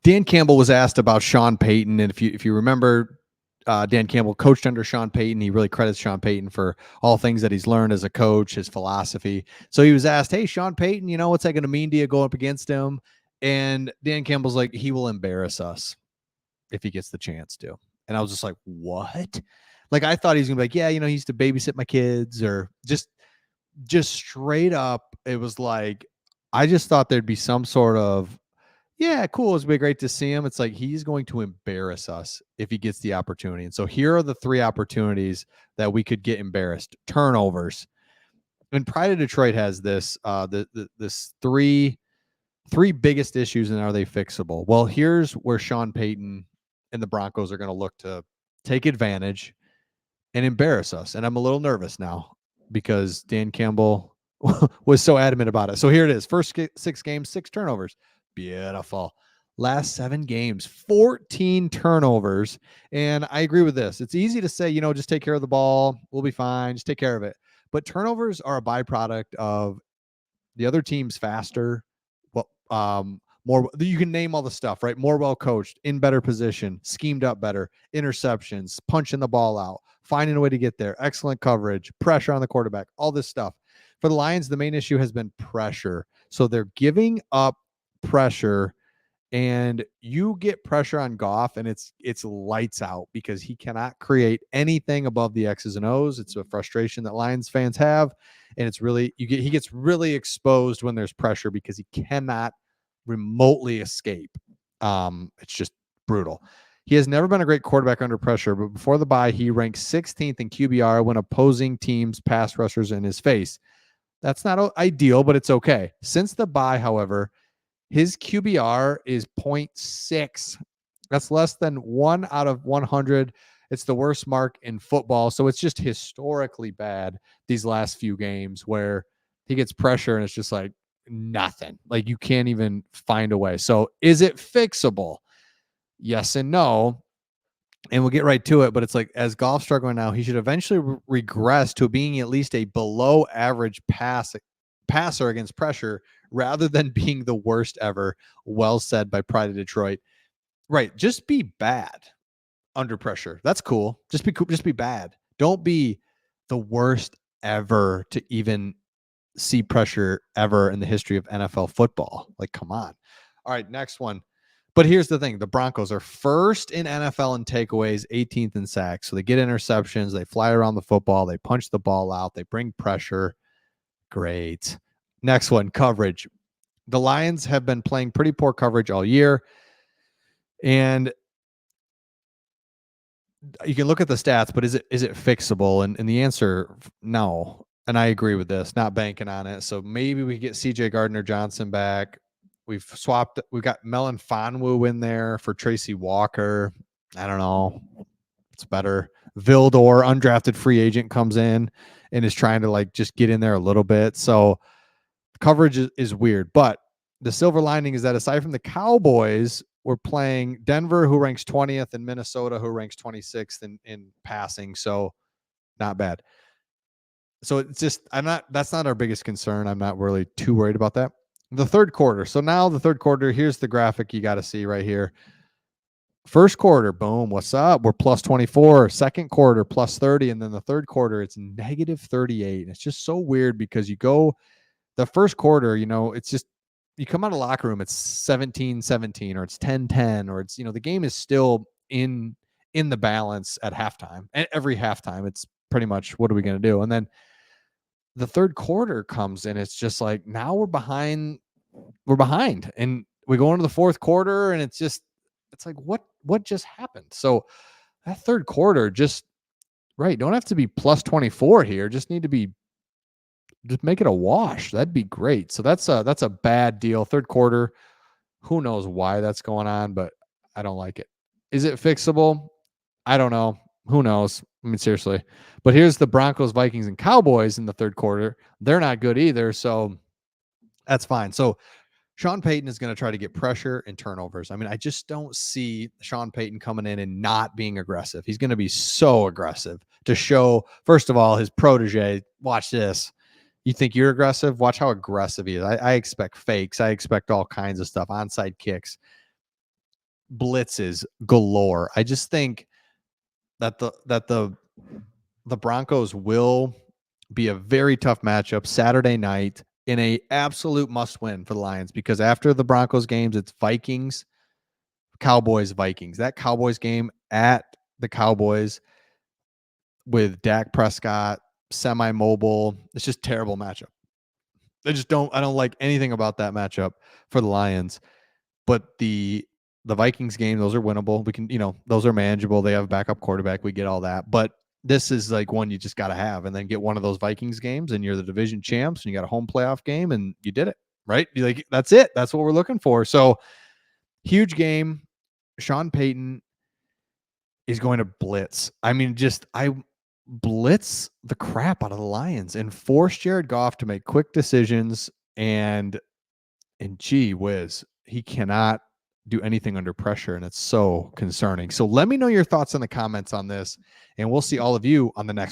Dan Campbell was asked about Sean Payton, and if you remember, Dan Campbell coached under Sean Payton. He really credits Sean Payton for all things that he's learned as a coach, his philosophy. So he was asked, "Hey, Sean Payton, what's that going to mean to you going up against him?" And Dan Campbell's like, "He will embarrass us if he gets the chance to." And I was just like, "What?" Like I thought he was gonna be like, "Yeah, he used to babysit my kids," or just straight up. It was like I just thought there'd be some sort of, yeah, cool. It's been great to see him. It's like he's going to embarrass us if he gets the opportunity. And so here are the three opportunities that we could get embarrassed. Turnovers. And Pride of Detroit has this this three biggest issues, and are they fixable? Well, here's where Sean Payton and the Broncos are going to look to take advantage and embarrass us. And I'm a little nervous now because Dan Campbell was so adamant about it. So here it is. First 6 games, 6 turnovers. Beautiful. Last 7 games, 14 turnovers. And I agree with this. It's easy to say, just take care of the ball. We'll be fine. Just take care of it. But turnovers are a byproduct of the other team's faster. Well, more, you can name all the stuff, right? More well coached, in better position, schemed up better, interceptions, punching the ball out, finding a way to get there, excellent coverage, pressure on the quarterback, all this stuff. For the Lions, the main issue has been pressure. So they're giving up pressure, and you get pressure on Goff, and it's lights out because he cannot create anything above the X's and O's. It's a frustration that Lions fans have, and it's really he gets really exposed when there's pressure because he cannot remotely escape. It's just brutal. He has never been a great quarterback under pressure, but before the bye, he ranked 16th in QBR when opposing teams' pass rushers in his face. That's not ideal, but it's okay. Since the bye, however, his QBR is 0.6. That's less than 1 out of 100. It's the worst mark in football. So it's just historically bad these last few games where he gets pressure and it's just like nothing. Like you can't even find a way. So is it fixable? Yes and no. And we'll get right to it. But it's like, as Goff's struggling now, he should eventually regress to being at least a below average passer against pressure rather than being the worst ever. Well said by Pride of Detroit. Right. Just be bad under pressure. That's cool. Just be bad. Don't be the worst ever to even see pressure ever in the history of NFL football. Like, come on. All right, next one. But here's the thing. The Broncos are first in NFL in takeaways, 18th in sacks. So they get interceptions. They fly around the football. They punch the ball out. They bring pressure. Great. Next one, coverage. The Lions have been playing pretty poor coverage all year. And you can look at the stats, but is it fixable? And the answer, no. And I agree with this, not banking on it. So maybe we get CJ Gardner-Johnson back. We've got Melon Fonwu in there for Tracy Walker. I don't know. It's better. Vildor, undrafted free agent, comes in and is trying to like just get in there a little bit. So coverage is weird. But the silver lining is that aside from the Cowboys, we're playing Denver, who ranks 20th, and Minnesota, who ranks 26th in passing. So not bad. So it's just, that's not our biggest concern. I'm not really too worried about that. The third quarter. So now the third quarter, here's the graphic you got to see right here. First quarter, boom, what's up? We're plus 24. Second quarter, plus 30. And then the third quarter, it's negative 38. And it's just so weird because you go the first quarter, it's just, you come out of the locker room, it's 17-17 or it's 10-10 or it's, the game is still in the balance at halftime. And every halftime, it's pretty much, what are we going to do? And then the third quarter comes and it's just like, now we're behind and we go into the fourth quarter and it's like, what just happened? So that third quarter just don't have to be plus 24 here. Just need to just make it a wash. That'd be great. So that's a bad deal. Third quarter, who knows why that's going on, but I don't like it. Is it fixable? I don't know. Who knows? I mean, seriously. But here's the Broncos, Vikings, and Cowboys in the third quarter. They're not good either, so that's fine. So Sean Payton is going to try to get pressure and turnovers. I mean, I just don't see Sean Payton coming in and not being aggressive. He's going to be so aggressive to show, first of all, his protege, watch this. You think you're aggressive? Watch how aggressive he is. I expect fakes. I expect all kinds of stuff, onside kicks. blitzes galore. I just think that the Broncos will be a very tough matchup Saturday night in a absolute must win for the Lions, because after the Broncos games, it's Vikings, Cowboys, Vikings. That Cowboys game at the Cowboys with Dak Prescott, semi-mobile. It's just terrible matchup. I don't like anything about that matchup for the Lions. But the Vikings game, those are winnable. We can, those are manageable. They have a backup quarterback. We get all that. But this is like one you just got to have, and then get one of those Vikings games and you're the division champs and you got a home playoff game and you did it, right? You're like, that's it. That's what we're looking for. So huge game. Sean Payton is going to blitz. I mean, I blitz the crap out of the Lions and force Jared Goff to make quick decisions. And gee whiz, he cannot do anything under pressure, and it's so concerning. So let me know your thoughts in the comments on this, and we'll see all of you on the next